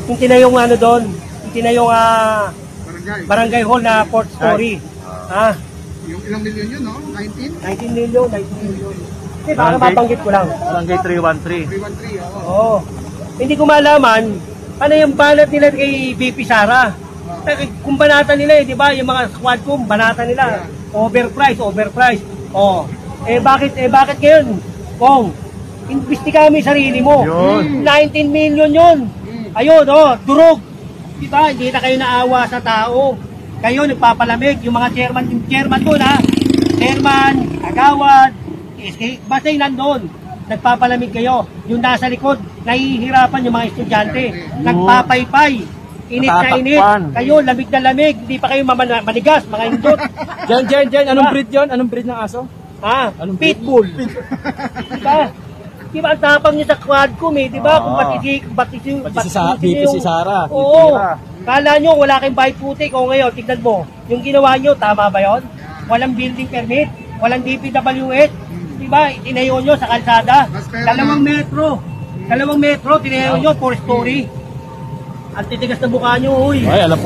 Yung tinayong ano doon, yung tinayong barangay hall na 4th story. Yung ilang milyon yun, no? 19? 19 million, 19 million. Kasi baka mabanggit ko lang. Barangay 313. 313, oo. Oo. Hindi ko malaman, ano yung banat nila kay BP Sara. Kung banata nila di ba, yung mga squad ko, banata nila. Overprice. Oh. Bakit ngayon? Kung, investi kami sarili mo. Yun. 19 million yun. Ayun, durog. Di ba, hindi na kayo naawa sa tao. Kayo nagpapalamig, yung mga chairman doon chairman, agawad, basta yung nandun, nagpapalamig kayo. Yung nasa likod, nahihirapan yung mga estudyante, nagpapaypay, init na init, kayo lamig na lamig, hindi pa kayo manigas, mga indot. Diyan, anong breed yun? Anong breed ng aso? Pitbull. Diba ang tapang niya sa Quadcom diba? Kung pati si Sara. Oo. Kala nyo wala kayong bayad putik. O ngayon, tignan mo. Yung ginawa nyo, tama ba yun? Walang building permit. Walang DPWH. Diba? Tinayo nyo sa kalsada. Dalawang metro. Tinayo nyo, 4 story. Ang titigas na mukha nyo, uy. Ay, alam